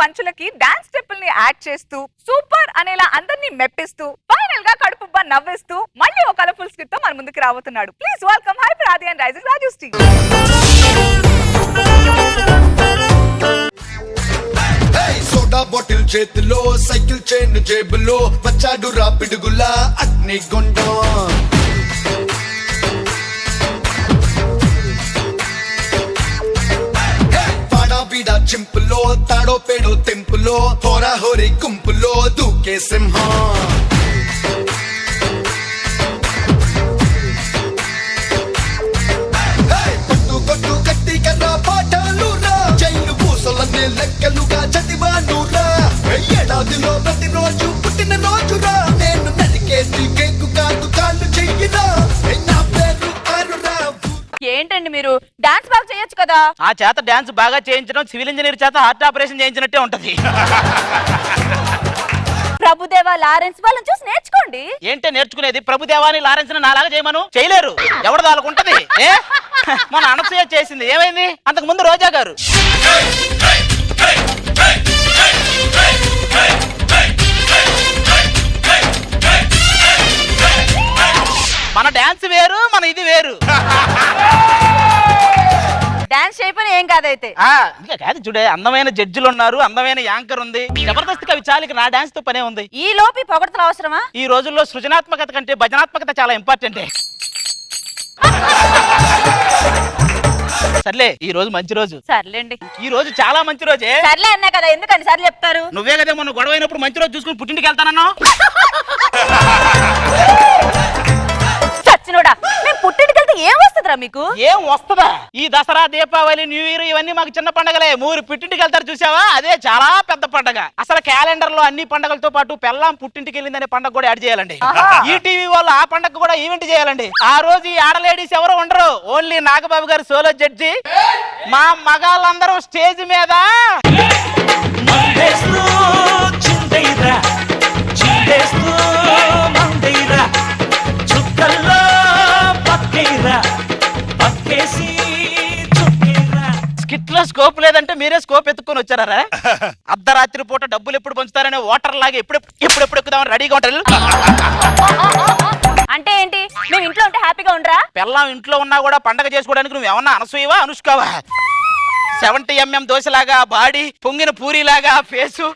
పంచులకి dance స్టెప్పుల్ని add చేస్తూ super అనేలా అందరినీ మెప్పిస్తూ ఫైనల్ గా కడుపుబ్బా నవ్విస్తూ మళ్ళీ ఒక కలర్ఫుల్ స్కిట్ తో మన ముందుకు రాబోతున్నాడు. Please welcome hyper Aadi and rising Raju Steve. Soda bottle చేతిలో సైకిల్ చైన్ జేబులో వచ్చాడు రా పిడుగులా అగ్ని గుండం. పాడాబీడా చింపులో తాడో పేడో తెంపులో హోరా హోరీ గుంపులో దూకే సింహం. పట్టు కొట్టు కట్టి కర్ర పాఠాలు రా జైలు పూసలన్నీ లెక్కలుగా చదివానురా. ఏడాదిలో ప్రతిరోజు పుట్టిన రోజురా నేను నరికేసి కేకు కాదు కాళ్ళు చెయ్యిరా. నా పేరు అరురా. ఏంటండి మీరు డాన్స్ బాగా చేయొచ్చు కదా? ఆ చేత డాన్స్ బాగా చేయించడం సివిల్ ఇంజనీర్ చేత హార్ట్ ఆపరేషన్ చేయించినట్టే ఉంటది. ప్రభుదేవ లారెన్స్ వాళ్ళని చూసి నేర్చుకోండి. ఏంటే నేర్చుకునేది? ప్రభుదేవాని లారెన్స్ నాలాగా చేయమను చేయలేరు. ఎవరిది వాళ్ళకు ఉంటది. మన అనసూయ చేసింది ఏమైంది? అంతకు ముందు రోజా గారు. మన డాన్స్ వేరు, మన ఇది వేరు. డాన్స్ చేయపని ఏం కాదైతే. ఇంకా కాదు చూడే, అందమైన జడ్జిలు ఉన్నారు, అందమైన యాంకర్ ఉంది. జబర్దస్త్ కవి చాలికి నా డాన్స్ తో పనే ఉంది. ఈ లోపి పొగడతలు అవసరమా? ఈ రోజుల్లో సృజనాత్మకత కంటే భజనాత్మకత చాలా ఇంపార్టెంట్. సర్లే, ఈ రోజు మంచి రోజు. సర్లేండి, ఈ రోజు చాలా మంచి రోజే. సర్లే అన్నా కదా, ఎందుకండి సర్లే చెప్తారు? నువ్వే కదా మొన్న గొడవ అయినప్పుడు మంచి రోజు చూసుకుని పుట్టింటికి వెళ్తానన్నా. చచ్చినోడా, మేము పుట్టింటికి వెళ్తే ఏం వస్తుందిరా మీకు? ఏం వస్తుందా? ఈ దసరా, దీపావళి, న్యూ ఇయర్ ఇవన్నీ మాకు చిన్న పండగలే. మూరు పుట్టింటికి వెళ్తారు చూసావా, అదే చాలా పెద్ద పండగ. అసలు క్యాలెండర్ లో అన్ని పండగలతో పాటు పెళ్ళాం పుట్టింటికి వెళ్ళిందనే పండగ కూడా యాడ్ చేయాలండి. ఈ టీవీ వాళ్ళు ఆ పండగ కూడా ఈవెంట్ చేయాలండి. ఆ రోజు ఈ ఆడ లేడీస్ ఎవరు ఉండరు, ఓన్లీ నాగబాబు గారు సోలో జడ్జి. మా మగాళ్ళందరూ స్టేజ్ మీద స్కిట్ లో స్కోప్ లేదంటే మీరే స్కోప్ ఎత్తుకొని వచ్చారా? అర్ధరాత్రి పూట డబ్బులు ఎప్పుడు పంచుతారనే వాటర్ లాగా ఎప్పుడు ఎక్కుదామని రెడీగా ఉంటారు. అంటే ఏంటి, మేము ఇంట్లో ఉంటే హ్యాపీగా ఉండరా? పెళ్ళాం ఇంట్లో ఉన్నా కూడా పండగ చేసుకోవడానికి నువ్వు ఏమన్నా అనసూయవా, అనుష్కవా? 70 mm దోశలాగా బాడీ, పొంగిన పూరిలాగా ఫేసు.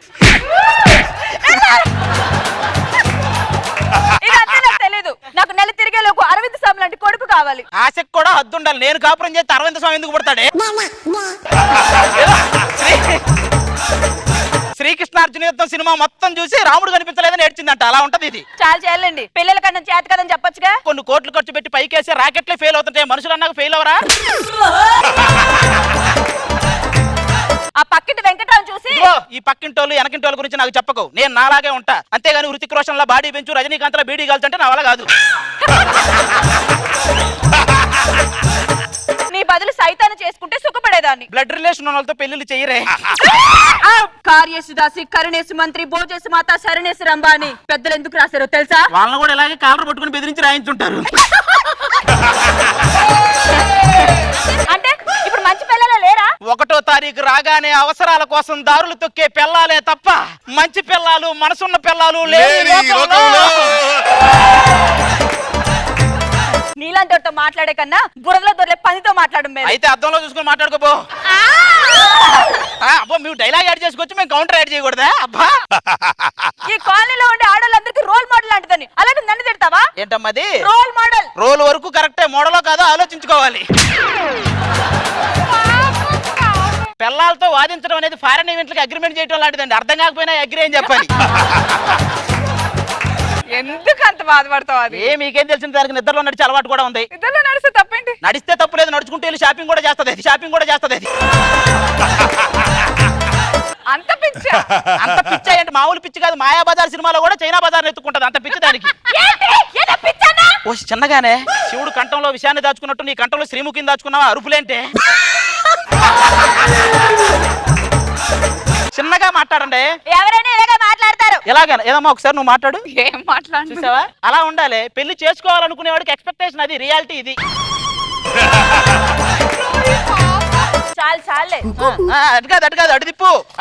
ఇదంతా నాకు తెలీదు. నాకు నెల తిరిగేలోపు అరవింద్ స్వామి లాంటి కొడుకు కావాలి. ఆశకు కూడా హద్దు ఉండాలి. నేను కాపురం చేస్తే అరవింద్ స్వామి ఎందుకు పడతాడే? శ్రీకృష్ణార్జున యుద్ధం సినిమా మొత్తం చూసి రాముడు కనిపించలేదని ఏడ్చిందంట. అలా ఉంటది ఇది. చాలా చేయాలండి, పిల్లల కన్నా చేత కదని చెప్పొచ్చుగా. కొన్ని కోట్లు ఖర్చు పెట్టి పైకేసే రాకెట్లే ఫెయిల్ అవుతుంటాయి, మనుషులు అన్నాక ఫెయిల్ అవరా? ఆ పక్కింటి వెంకట్రావు చూసి ఈ పక్కింటోళ్ళు వెనకింటోళ్ళ గురించి నాకు చెప్పకు. నేను నాలాగే ఉంటా, అంతేగాని హృతిక్ రోషన్ లా బాడీ పెంచు, రజనీకాంత్ లా బీడీ కాల్చుంటే నా వల్ల కాదు. నీ బదులు సైతాన్ని చేసుకుంటే సుఖపడేదాన్ని. బ్లడ్ రిలేషన్ ఉన్న వాళ్ళతో పెళ్లిళ్ళు చెయ్యరే. కార్యేశుదాసి, కరుణేశు మంత్రి, భోజేశు మాత, శరణేశు రంబాని పెద్దలు ఎందుకు రాశారో తెలుసా? వాళ్ళని కూడా ఇలాగే కాలర్ పట్టుకుని బెదిరించి రాయించుంటారు. అంటే ఇప్పుడు మంచి పిల్లలే లేరా? 1వ తారీఖు రాగానే అవసరాల కోసం దారులు తొక్కే పిల్లాలే తప్ప మంచి పిల్లాలు, మనసున్న పిల్లాలు లేరు. నీలాంటితో మాట్లాడే కన్నా బురదలో దొరలే పనితో మాట్లాడడం మేలు. అయితే అద్దంలో చూసుకుని మాట్లాడుకోబో. అబ్బో, మేము డైలాగ్ యాడ్ చేసుకోవచ్చు, మేము కౌంటర్ యాడ్ చేయకూడదా? అబ్బా, ఈ కాలనీలో ఉండే ఆడవాళ్ళందరికీ రోల్ మోడల్ లాంటిదని, అలాగే నన్ను తిడతావా? ఏంటమ్మది? Role model. రోల్ వరకు కరెక్టే, మోడలో కాదో ఆలోచించుకోవాలి. పిల్లలతో వాదించడం అనేది ఫారెన్ ఈవెంట్లకి అగ్రిమెంట్ చేయడం లాంటిదండి. అర్థం కాకపోయినా అగ్రి అని చెప్పాలి. ఎందుకు అంత బాధపడతావు? అది మీకేం తెలిసిన దానికి నిద్రలో నడిచే అలవాటు కూడా ఉంది. ఇద్దరు నడిస్తే తప్పేంటి? నడిస్తే తప్పు లేదు, నడుచుకుంటే వెళ్ళి షాపింగ్ కూడా చేస్తుంది. అంత పిచ్చా? అంత పిచ్చ అంటే మామూలు పిచ్చి కాదు. మాయాబజార్ సినిమాలో కూడా చైనా బజార్ ఎత్తుకుంటది, అంత పిచ్చి దానికి. ఓ చిన్నగానే శివుడు కంఠంలో విషయాన్ని దాచుకున్నట్టు నీ కంఠంలో శ్రీముఖిని దాచుకున్నావా? అరుపులేంటే? చిన్నగా మాట్లాడండి. ఎవరైనా ఇలాగే మాట్లాడతారు. ఎలాగా? ఏదమ్మా ఒకసారి నువ్వు మాట్లాడు. ఏం మాట్లాడు? చూసావా, అలా ఉండాలి. పెళ్లి చేసుకోవాలనుకునే వాడికి ఎక్స్పెక్టేషన్ అది, రియాలిటీ ఇది. చాలు చాలే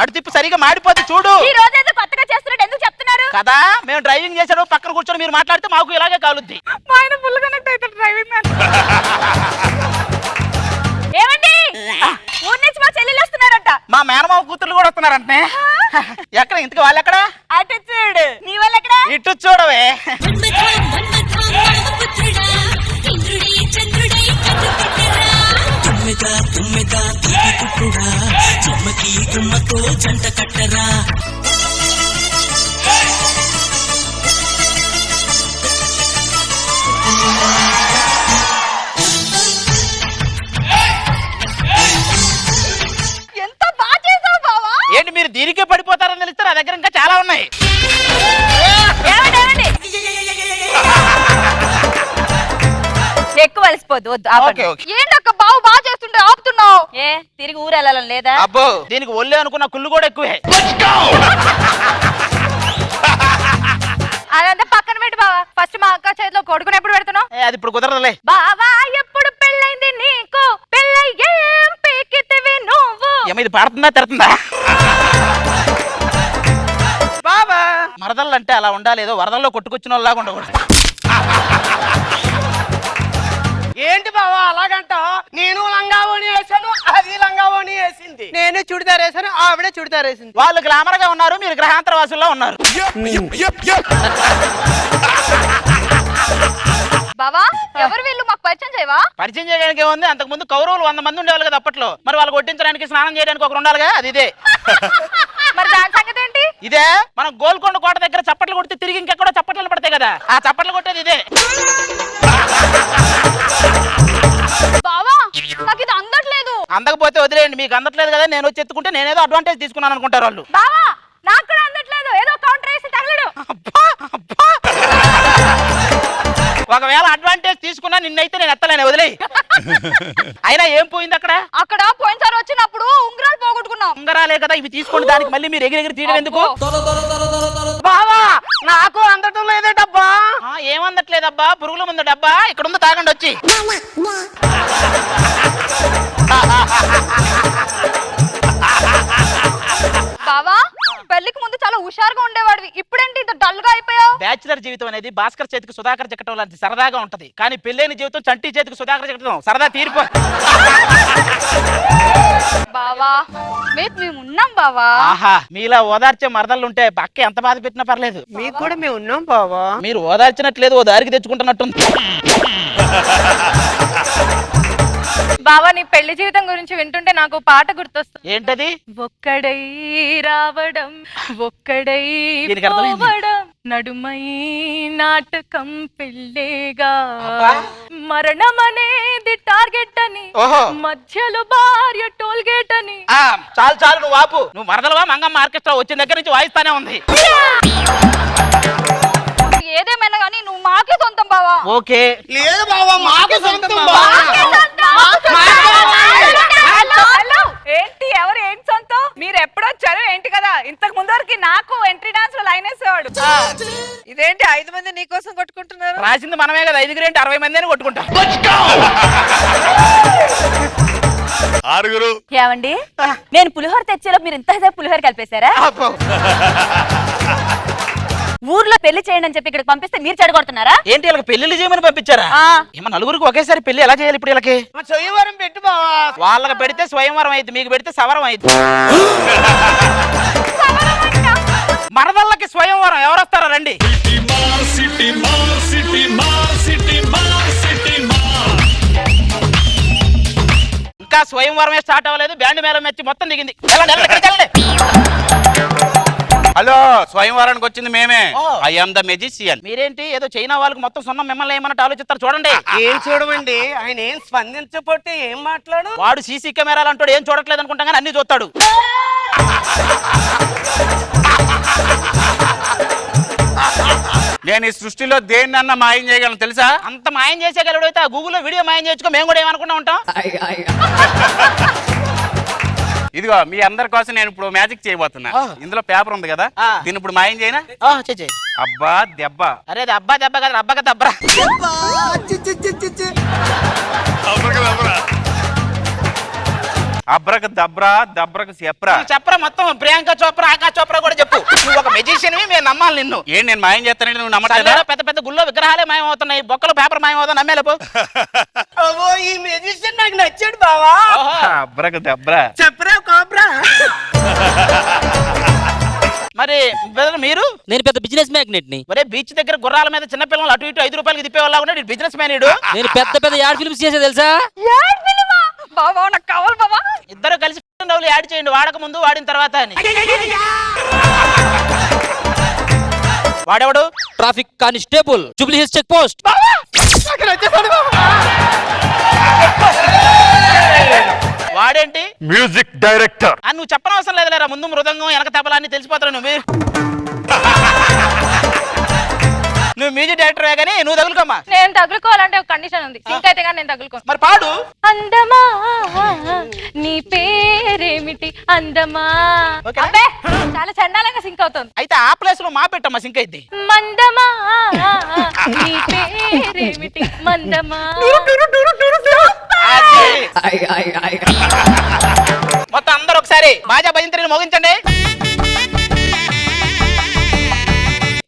అటు తిప్పు సరిగా మాడిపోతే చూడు. ఈ రోజు ఏదో కొత్తగా చేస్తున్నట్టు ఎందుకు చెప్తున్నారు కదా మేము డ్రైవింగ్ చేసాడు పక్కన కూర్చొని మీరు మాట్లాడితే మాకు ఇలాగే కాలుద్ది. మా ఆయన ఫుల్ కనెక్ట్ అవుతాడు డ్రైవింగ్ ఏమండి ఊరి నుంచి మా చెల్లెలు వస్తున్నారంట. మా మేనమామ కూతుర్లు కూడా వస్తున్నారంటే. ఎక్కడ ఇంతకు వాళ్ళు ఎక్కడ? అటు చూడు నీ వాళ్ళు ఎక్కడ? ఇటు చూడవే. ఎంత బాగా చేసావు బావా. ఏంటి మీరు దీనికే పడిపోతారని తెలిస్తే నా దగ్గర ఇంకా చాలా ఉన్నాయి. ఏమండి ఏమండి ఎక్కువ అలసిపోద్దు వద్దు ఓకే, ఓకే. ఏంటక్క బావు బాగా చేస్తుంటే ఆపుతున్నావు. ఏ తిరిగి ఊరు వెళ్ళాలని లేదా? అబ్బో దీనికి ఒళ్ళే అనుకున్న కుళ్ళు కూడా ఎక్కువే. అదంతా పక్కన పెట్టి బావా. ఫస్ట్ మా అక్క చేతిలో కొడుకుని ఎప్పుడు పెడుతున్నావు? అది ఇప్పుడు కుదరదులే. బావా ఎప్పుడు పెళ్ళైంది నీకు? పెళ్ళై ఏం పీకితివి నువ్వు? ఏమో ఇది పాడుతుందా తిడుతుందా? బాబా మరదళ్ళు అంటే అలా ఉండాలి, ఏదో వరదల్లో కొట్టుకొచ్చిన వాళ్ళలాగా ఉండకూడదు. ఏంటి బావా అలాగంటా? నేను లంగావోని వేసాను, అది లంగావోని వేసింది. నేను చుడిదార్ వేసాను, ఆవిడ చుడిదార్ వేసింది. వాళ్ళు గ్లామర్ గా ఉన్నారు, మీరు గ్రహాంతర వాసుల్లో ఉన్నారు. బావా ఎవరు వీళ్ళు మాకు పరిచయం చేయవా? పరిచయం చేయడానికి ఏముంది, అంతకు ముందు కౌరవులు 100 మంది ఉండేవాళ్ళు కదా అప్పట్లో. మరి వాళ్ళు కొట్టించడానికి స్నానం చేయడానికి ఒకరు ఉండాలిగా, అది ఇదే. మరి దాని సంగతి ఏంటి? ఇదే మనం గోల్కొండ కోట దగ్గర చప్పట్లు కొడితే తిరిగి ఇంకెక్కడో చప్పట్లు పడతాయి కదా, ఆ చప్పట్లు కొట్టేది ఇదే. బావా నాకు ఇది అందట్లేదు. అందకపోతే వదిలేయండి, మీకు అందట్లేదు కదా నేను వచ్చి ఎత్తుకుంటే నేనేదో అడ్వాంటేజ్ తీసుకున్నాను అనుకుంటారు వాళ్ళు. బావా నాకు కూడా అందట్లేదు, ఏదో కౌంటర్ వేసి తగలడు. అబ్బా, అబ్బా. ఒకవేళ అడ్వాంటేజ్ తీసుకున్నా నిన్నైతే నేను ఎత్తలేను, వదిలేయి. అయినా ఏం పోయింది అక్కడ? అక్కడ పోయినసారి వచ్చినప్పుడు ఉంగరాలు పోగొట్టుకున్నాం. ఉంగరాలే కదా ఇవి తీసుకోండి, దానికి మళ్ళీ మీరు ఎగిరి తీయడం ఎందుకు? బావా నాకు అందటం లేదే డబ్బా. ఏమందట్లేదబ్బా, పురుగుల ముందు డబ్బా ఇక్కడ ఉంది, తాగండి వచ్చి. బావా పెళ్లికి ముందు చాలా హుషారుగా ఉండేవాడివి, ఇప్పుడేంటి ఇంత డల్ గా అయిపోయావు? బ్యాచులర్ జీవితం అనేది భాస్కర్ చేతికి సుధాకర్ చిక్కటం లాంటి సరదాగా ఉంటది, కానీ పెళ్ళైన జీవితం చంటి చేతికి సుధాకర్ చిక్కటం సరదా తీరిపో. బావా మేము ఉన్నాం బావా. ఆహా మీలా ఓదార్చే మరదళ్ళు ఉంటే పక్క ఎంత బాధ పెట్టినా పర్లేదు. మీకు కూడా మేము ఉన్నాం బావా. మీరు ఓదార్చినట్లేదు, ఓ దారికి తెచ్చుకుంటున్నట్టుంది. బావా నీ పెళ్లి జీవితం గురించి వింటుంటే నాకు పాట గుర్తొస్తుంది. ఏంటది? ఒక్కడై రావడం ఒక్కడై దీనికి అర్థమైంది. పోవడం నడుమై నాటకం పెళ్ళేగా, మరణం అనేది టార్గెట్ అని, ఓహో. మధ్యలో భార్య టోల్ గేట్ అని. చాలు చాలు నువ్వు ఆపు. నువ్వు మరదలవా మంగమ్మ ఆర్కెస్ట్రా వచ్చిన దగ్గర నుంచి వాయిస్తానే ఉంది. ఏదేమైనా కానీ నువ్వు మాకే సొంతం బావా. ఓకే లేదు బావా మాకు సొంతం మాకే సొంతం. హలో హలో ఏంటి ఎవరు ఏంటి సొంతం? మీరు ఎప్పుడొచ్చారు ఏంటి కదా? ఇంతకు ముందు వరకు నాకు ఎంట్రీ డాన్స్ లో లైన్ వేసేవాడు. ఇదేంటి 5 మంది నీకోసం కొట్టుకుంటున్నారు? రాసింది మనమే కదా, 5 ఏంటి 60 మంది అని కొట్టుకుంటాం. ఏమండి నేను పులిహోర తెచ్చేలో మీరు ఇంతసేపు పులిహోర కలిపేశారా? ఊర్లో పెళ్లి చేయండి అని చెప్పి ఇక్కడికి పంపిస్తే మీరు చెడగొడుతున్నారా? ఏంటి వీళ్ళకి పెళ్లిళ్ళు చేయమని పంపించారా? ఏమో నలుగురికి ఒకేసారి పెళ్లి ఎలా చేయాలి ఇప్పుడు వీళ్ళకి? స్వయంవరం పెట్టు బావా. వాళ్ళకి పెడితే స్వయంవరం అయింది, మీకు పెడితే సవరం అయింది. మరదళ్ళకి స్వయంవరం ఎవరు వస్తారా రండి. ఇంకా స్వయంవరమే స్టార్ట్ అవ్వలేదు, బ్యాండ్ మేళం మెచ్చి మొత్తం దిగింది. హలో స్వయంవరానికి వచ్చింది మేమే. I am the magician. మీరేంటి ఏదో చైనా వాళ్ళకి మొత్తం సున్నం మిమ్మల్ని ఏమన్నట్టు ఆలోచిస్తారు చూడండి. ఏం చూడమండి, ఆయన ఏం స్పందించకపోతే ఏం మాట్లాడు. వాడు సీసీ కెమెరాలు అంటాడు, ఏం చూడట్లేదు అనుకుంటా కానీ అన్ని చూస్తాడు. నేను ఈ సృష్టిలో దేన్నన్నా మాయం చేయగలను తెలుసా? అంత మాయం చేసేగలడు అయితే ఆ గూగుల్లో వీడియో మాయం చేసుకో, మేము కూడా ఏమనుకున్నా ఉంటాం. ఇదిగో మీ అందరి కోసం నేను ఇప్పుడు మ్యాజిక్ చేయబోతున్నా. ఇందులో పేపర్ ఉంది కదా, దీన్ని ఇప్పుడు మాయం చేయనా? అబ్బా దెబ్బ. అరే అది అబ్బా దెబ్బ కదా, అబ్బా కదా అబ్బరా. అబ్రకు దబ్రా దబ్రకు చెప్పరా నువ్వు చెప్పరా మొత్తం ప్రియాంక చోప్రా ఆకాశ్ చోప్రా కూడా చెప్పు నువ్వు ఒక మెజిషియన్ మేము నమ్మాలి నిన్ను ఏంటి నేను మాయం చేస్తానంటే నువ్వు నమ్మట్లేదా చల్లారా పెద్ద పెద్ద గుళ్ళో విగ్రహాలే మాయమవుతున్నాయి బొక్కలు పేపర్ మాయమవుతా నమ్మేలేపు ఓ ఈ మ్యూజిషియన్ నాకు నచ్చాడు బావా అబ్రకు దబ్రా చెప్పరా కోబ్రా మరి బ్రదర్ మీరు నేను పెద్ద బిజినెస్ మ్యాగ్నెట్ ని. ఒరే బీచ్ దగ్గర గుర్రాల మీద చిన్న పిల్లలు అటు ఇటు 5 రూపాయలకి తిప్పేవాళ్ళ ఉన్నాడు బిజినెస్ మ్యాన్ ఇడు నేను పెద్ద పెద్ద యాడ్ ఫిల్మ్స్ చేసే తెలుసా. యాడ్ ఫిల్మా? బావా నాకు కావాలి బావా. ఇద్దరు కలిసి డబ్బులు యాడ్ చేయండి వాడక ముందు వాడిన తర్వాత అని వాడెవడు traffic constable Jubilee Hills check post. వాడేంటి మ్యూజిక్ డైరెక్టర్. నువ్వు చెప్పనవసరం లేదులేరా ముందు మృదంగం వెనక తబలా అన్ని తెలిసిపోతావు నువ్వు నువ్వు మ్యూజిక్ డైరెక్టరే కానీ నువ్వు తగులుకోమ్మా నేను తగులుకోవాలంటే ఒక కండిషన్ ఉంది సింక్ అయితే కానీ నేను తగులుకోను మరి పాడు అందమా నీ పేరేమిటి అందమా ఓకేనా? అబ్బే చాలా చండాలంగా సింక్ అవుతుంది అయితే ఆ ప్లేస్ లో మా పెట్టమ్మా సింక్ అయితే మందమా నీ పేరేమిటి మందమా మొత్తం అందరూ ఒకసారి బాజా భజంత్రిని మోగించండి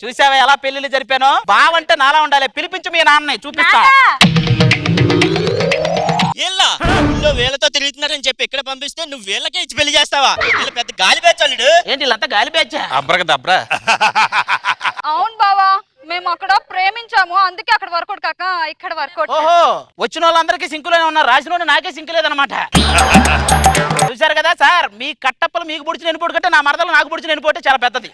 చూసావా ఎలా పెళ్లిళ్ళు జరిపానో బావంటే నాలా ఉండాలి పిలిపించు మీ నాన్నని చూపిస్తా ఏళ్ళా ఊళ్ళో వీళ్ళతో తిరుగుతున్నారని చెప్పి ఇక్కడ పంపిస్తే నువ్వు వీళ్ళకే ఇచ్చి పెళ్లి చేస్తావా వీళ్ళు పెద్ద గాలి పేచాలుడు ఏంటి వీళ్ళంతా గాలి పేచ్చా అబ్రకు దబ్రా అవును బావా మేము అక్కడ ప్రేమించాము అందుకే అక్కడ వర్కౌట్ కాక ఇక్కడ వర్కౌట్. ఓహో వచ్చిన వాళ్ళందరికీ సింకులోనే ఉన్నారు రాసిన నాకే సింకు లేదనమాట చూసారు కదా సార్ మీ కట్టప్పలు మీకు పుడిచిన ఎన్నిపోటు కంటే నా మరదలు నాకు పుడిచిన ఎన్నిపోటే చాలా పెద్దది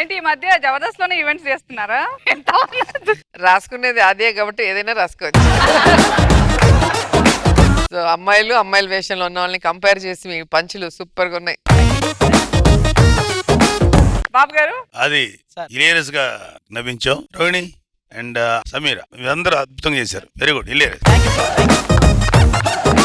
ఏంటి ఈ మధ్య జబర్దస్త్ లోనే ఈవెంట్స్ చేస్తున్నారా? ఎంత రాసుకునేది అదే కాబట్టి ఏదైనా రాసుకోవచ్చు. సో అమ్మాయిల వేషంలో ఉన్న వాళ్ళని కంపేర్ చేసి మీ పంచులు సూపర్ గా ఉన్నాయి. బాబు గారు అది హిలేరియస్ గా నవ్వించాం. రోహిణి అండ్ సమీర మీరందరూ అద్భుతంగా చేశారు. Very good hilarious.